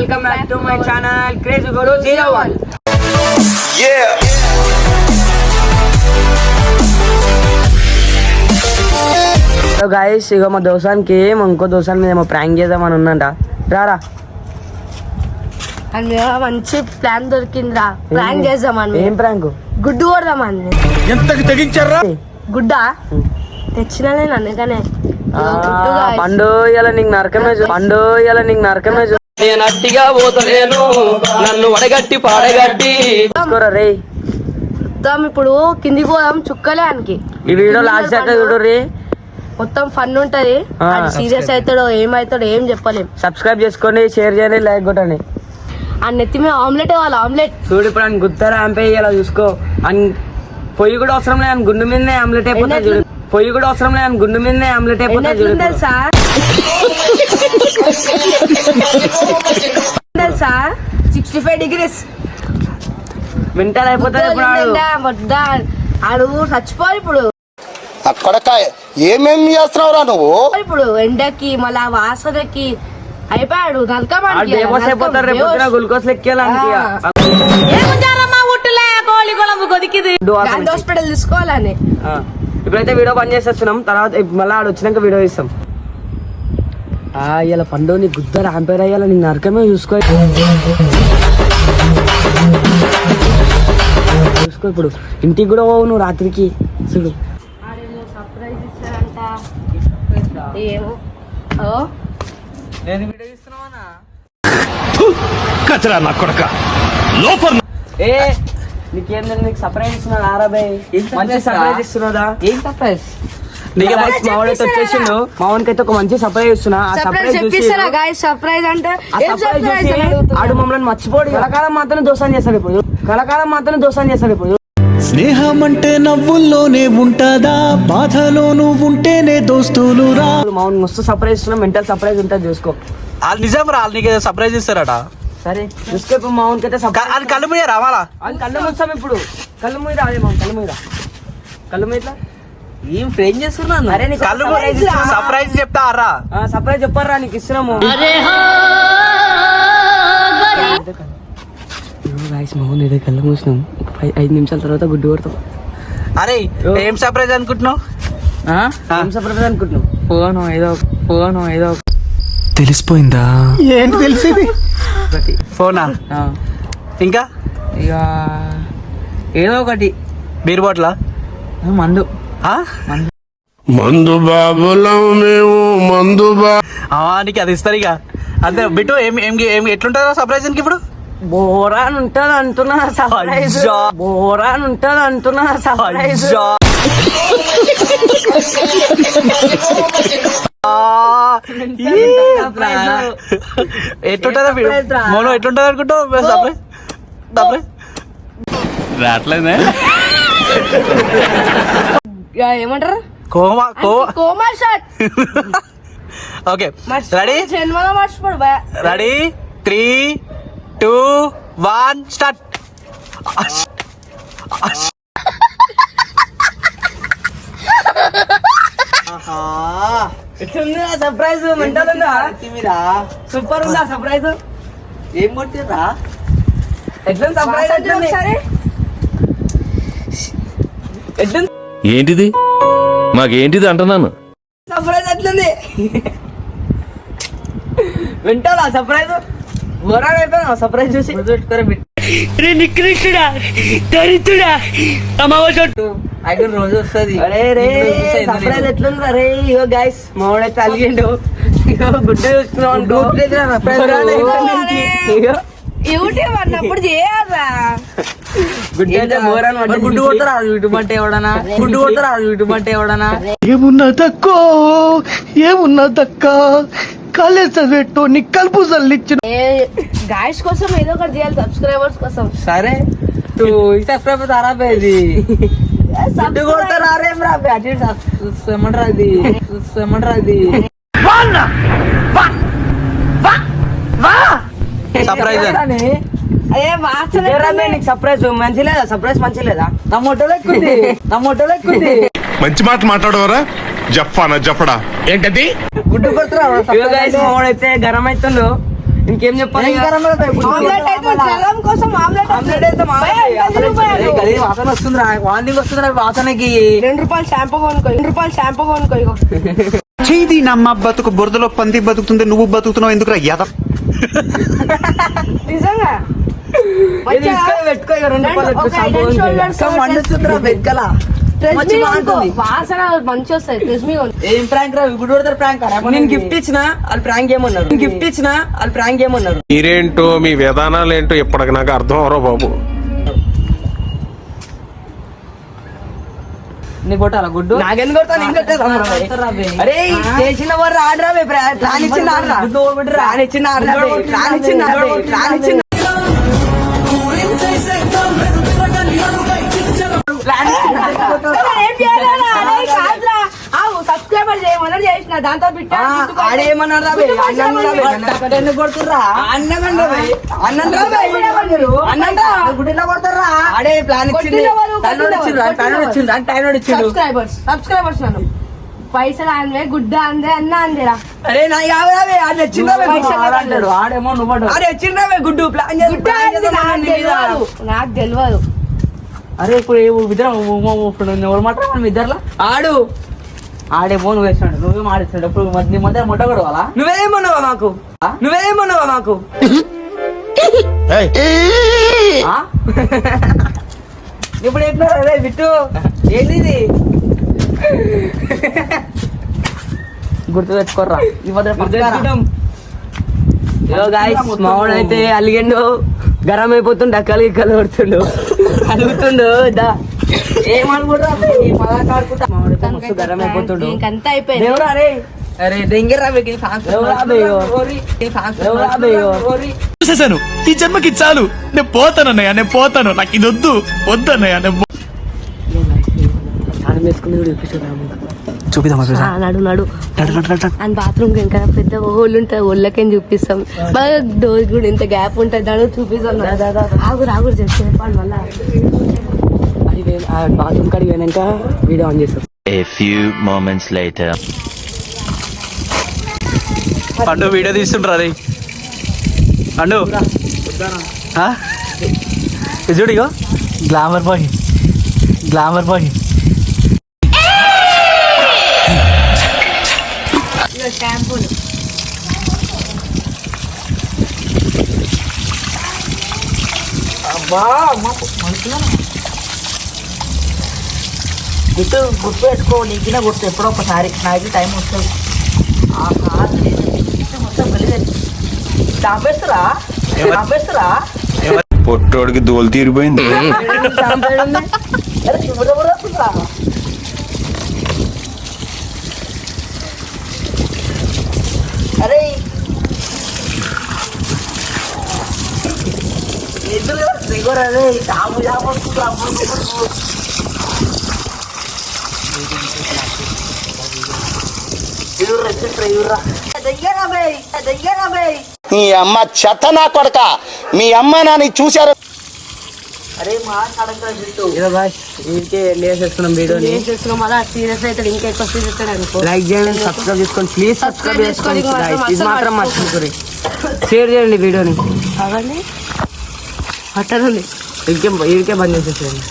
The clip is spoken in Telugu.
welcome back to my channel Crazy Guru 01. Yeah. So guys, ఇగో మా దోసానికి ఇంకో దోసాన్ని మేము ప్రాంక్ చేద్దామని ఉన్నంట. రారా అని మంచి ప్లాన్ దొరికిందిరా. ప్రాంక్ చేద్దామని. ఏం ప్రాంక్? గుడ్డు కొడదామని. ఎంతకి తెగించారా? గుడ్డ తెచ్చినలే అందుకనే పండు ఇలా నీకు నరకమే పండు ఇలా నీకు నరకమే నేను అట్టిగా పోతలేను నన్ను వడగట్టి పాడగట్టి రే. ఇప్పుడు కిందికి పోదాం చుక్కలేనికి. ఈ వీడియో లాస్ట్ దాకా చూడు రే. మొత్తం ఫన్ ఉంటది. సీరియస్ అవుతాడో ఏమవుతాడో ఏం చెప్పలేం. సబ్స్క్రైబ్ చేసుకోండి, షేర్ చేయండి, లైక్ కొట్టండి. ఆ నెత్తి మీద ఆమ్లెట్ ఇవ్వాలి. ఆమ్లెట్ చూడు ఇప్పుడు అని గుత్తారా ఆంపే ఇలా చూసుకో. అని పొయ్యి కూడా అవసరం లేదు, అని గుండు మీదనే ఆమ్లెట్ అయిపోతుంది చూడు. పొయ్యి కూడా అవసరం లేదు, అని గుండు మీదనే ఆమ్లెట్ అయిపోతుంది చూడు. తెలుసా తెలుసా 65 degrees మింటల్ అయిపోతుంది ఇప్పుడు. ఆడు చచ్చిపోవాలి ఇప్పుడు. అక్కడ ఏమేమి చేస్తున్నావురా నువ్వు? ఇప్పుడు ఎండకి మళ్ళా వాసనకి అయిపోయాడు. అయిపోతారు రేపు గ్లూకోజ్ లెక్కేయాలని హాస్పిటల్ తీసుకోవాలని. ఇప్పుడైతే వీడియో బంద్ చేసేస్తున్నాం. తర్వాత మళ్ళీ ఆడ వచ్చినాక వీడియో ఇస్తాం. ఇలా పండు నీ గుద్దరు ఆంపేర్ అయ్యాల నీ నరకమే చూసుకో. చూసుకో ఇప్పుడు ఇంటికి కూడా పోవు నువ్వు రాత్రికి. చూడు నేను వీడియో ఇస్తున్నావా? కచరా నా కొడక లోపల. ఏ నీకేందని నీకు సర్ప్రైజ్ ఇస్తున్నాడు ఆరాబాయ్. మంచి సర్ప్రైజ్ ఇస్తున్నదా? ఏం సర్ప్రైజ్? మావాడైతే వచ్చేసిండు. మావానికైతే ఒక మంచి సర్ప్రైజ్ ఇస్తున్నా. ఆ సర్ప్రైజ్ సర్ప్రైజ్ అంటే ఆడు మమ్మల్ని మర్చిపోడు. కలకాలం మాత్రం దోసాన్ని చేస్తాడు ఇప్పుడు. కలకాలం మాత్రం దోసాన్ని చేస్తాడు ఇప్పుడు. స్నేహం అంటే నవ్వుల్లోనే ఉంటదా, బాధలోనూ ఉంటేనే దోస్తులు రా. మామూలు మస్తు సర్ప్రైజ్ ఇస్తున్నా. మెంటల్ సర్ప్రైజ్ ఉంటుంది చూసుకో. వాళ్ళు నిజం రా, నీకు సర్ప్రైజ్ ఇస్తారట. సరే చూసుకో. ఇప్పుడు మామూలుకి అయితే అది కళ్ళు మీద రావాలా? అది కళ్ళు మూస్తాం ఇప్పుడు. కళ్ళు మీద అదే మా కళ్ళు మీద కళ్ళు మీద ఏం ఫ్రేమ్ చేస్తున్నాను. అరే నీకు సర్ప్రైజ్ చెప్తారా? సర్ప్రైజ్ చెప్పారా నీకు ఇస్తున్నాము. మౌన్ ఏదో కళ్ళు మూసినాం. 5 నిమిషాల తర్వాత గుడ్డు కొడతాం. అరే ఏం సర్ప్రైజ్ అనుకుంటున్నావు? ఏం సర్ప్రైజ్ అనుకుంటున్నావు? ఫోన్ ఏదో తెలిసిపోయిందా? ఏంటి తెలిసింది? ఫోనా? ఇంకా ఇక ఏదో ఒకటి. బీర్ బాటిల్, మందు. మందు బాబులం మేము మందు నీకు అది ఇస్తారు ఇక అంతే. బిట్టు ఏం ఎట్లుంటారా సర్ప్రైజ్ ఇప్పుడు? బోరా అని ఉంటుంది అంటున్నా సర్ప్రైజ్. బోరా అని ఉంటుంది అంటున్నా సర్ప్రైజ్. ఎట్లుంటుందా మోనో? ఎట్లుంటుంది అనుకుంటావు సర్ప్రైజ్? సర్ప్రైజ్ రావట్లేదే. ఏమంటారు? కోమా కోమా షాట్. Okay ready? జన్మలో మర్చిపోడు. Ready 3, 2, 1 start. ఎట్లుంది సర్ప్రైజ్? మెంటల్ ఉందా? సూపర్ ఉందా సర్ప్రైజ్? ఏం కొట్టిరా? ఎట్లుంది సర్ప్రైజ్? ఎట్లుంది ఏంటిది? మాకేంటిది అంటున్నాను. సర్ప్రైజ్ ఎట్లుంది? వింటావా సర్ప్రైజ్? మొరాడు అయిపోయినా సర్ప్రైజ్ చూసి. రోజు వస్తుంది. సర్ప్రైజ్ ఎట్లుంది? అరే ఇగో గైస్ మావాడైతే అలిగిండు. ఇగో గుడ్డ చూస్తున్నాం. యూట్యూబ్ అన్నప్పుడు చేయాలా? గుడ్డు కొడతారా యూట్యూబ్ అంటే ఎవడనా? గుడ్డు కొడతారా యూట్యూబ్ అంటే ఎవడనా? ఏమున్నా దక్క కాలేజ్ చదివేటో నీ కలుపు చల్లిచ్చిన గాయస్ కోసం ఏదో ఒకటి చేయాలి. సబ్స్క్రైబర్స్ కోసం. సరే సబ్స్క్రైబర్ ఆరాబేది గుడ్డు కొడతారా? రేం రాబే అటు ఏమంటారు అది ఏమంటారు అది సర్ప్రైజ్ సర్ప్రైజ్ మంచి లేదా? సర్ప్రైజ్ మంచి లేదా? నా మొట్టలో ఎక్కుంది. మంచి మాట మాట్లాడవరా? జఫానా జఫడా ఏంటది? గుడ్డు కొడుతున్నా. అయితే గరం అవుతుండు. ఇంకేం చెప్పాలి ఇక? ఆమ్లెట్ అయితే జలం కోసం ఆమ్లెట్ ఆమ్లెట్ అయితే వాసన వస్తుందిరా, వాంతింగ్ వస్తుందిరా వాసనకి. ₹2 షాంపూ కొనుక్కో ఇగో. చేది నమ్మ బతుకు బురదలో పంది బతుకుతుంది, నువ్వు బతుకుతున్నావు ఎందుకురా ఎద? నిజంగా ఇది తీసుకొని పెట్టుకో ఇక ₹2 ఒక షాంపూ Head and Shoulders ఇంకా మండుతుందిరా వెనకాల. ట్రెస్మీ కొనుక్కో. బాగుంటుంది. వాసన మంచి వస్తాయి. ట్రెస్మీ కొనుక్కో. ఏం ప్రాంక్ రా, గుడి కొడతారు ప్రాంక్. నేను గిఫ్ట్ ఇచ్చిన వాళ్ళు ప్రాంక్ ఏమన్నారు మీరేంటో మీ విధానాలు ఏంటో ఇప్పటికి నాకు అర్థం అవరో బాబు. నీ కొట్టాలా గుడ్డు? నాకెందుకు కొడతాను? నేను కొట్టేదా? అరే చేసిన వారు రాడరా ప్లాన్ ఇచ్చిన ఏం చేయాలి? అరే కాదురా. సబ్స్క్రైబర్ చేయమని చేసిన దాంతో బిట్ట ఆడేమన్నారు ఎందుకు కొడుతుర్రా? గుడిలో కొడతారా? ఆడే ప్లాన్ ఇచ్చింది సబ్స్క్రైబర్స్ నన్ను పైసలు అందే గుడ్డ అందే అన్న అందేరా. అరే నా యావే ఆడ వచ్చిండ్రా అంటాడు ఆడేమో నువ్వు ఆడ వచ్చిండ్రా గుడ్డు ప్లాన్ నాకు తెలియదు. అరే ఇప్పుడు ఇద్దరు ఎవరు మాట మనం ఇద్దరులా ఆడు ఆడేమో నువ్వు వేసినాడు, నువ్వేం ఆడిస్తున్నాడు. ఇప్పుడు నీ మధ్య మొట్ట కొడవాలా? నువ్వేమన్నావా మాకు ఆ? ఇప్పుడు చెప్పినారు అరే బిట్టు ఏంటి ఇది? గుర్తు తెచ్చుకోర్రా ఈ మధ్య పక్కరా. మావాడు అయితే అలిగిండు, గరం అయిపోతుండు, అక్కలు కొడుతుండు, అలుగుతుండు. ఏమనుకుంటా మావాడితే మస్తు గరం అయిపోతుండు. ఇంకంతా అయిపోయింది. దేవుడా అరే అరే దెంగరా చూసేశాను, ఈ జన్మకి చాలు, నేను పోతానన్నయ్య, నేను పోతాను, నాకు ఇది వద్దు వద్దన్నయ్య. చూపిద్దామా? నడు అండ్ బాత్రూమ్ ఇంకా పెద్ద హోల్ ఉంటుంది, ఒళ్ళకేం చూపిస్తాం. బాగా డోర్ కూడా ఇంత గ్యాప్ ఉంటుంది, దాని చూపిస్తాం. ఆగురు చెప్పాలి మళ్ళా. బాత్రూమ్ కాడికి పోయినాక వీడియో ఆన్ చేస్తాం. A few moments later. పండు వీడియో తీస్తుంటారు అది పండు చూడు ఇగో గ్లామర్ బాయ్ షాంపూలు గుర్తు పెట్టుకో, నీకు గుర్తు ఎప్పుడో ఒకసారి నాకు టైం వస్తుంది. చాపేస్తారా పొట్టోడికి దోలు తీరిపోయింది. అరే అరే మీ అమ్మ చెత్త నా కొడక, మీ అమ్మ నాని చూశారు. అరే మాట్లాడక చేస్తున్నాం వీడియోని. మళ్ళీ సీరియస్ అయితే ఇంకా ఎక్కువ సీరియస్ అవుతాడు అనుకో. లైక్ చేయండి, సబ్స్క్రైబ్ చేసుకోండి, ప్లీజ్ సబ్స్క్రైబ్ చేసుకోండి. ఇది మాత్రం మర్చిపోకూరి. మర్చిపోకూరి. షేర్ చేయండి వీడియోని. అవన్నీ అట్టనండి. ఇదికే బంద్ చేసేసేయండి.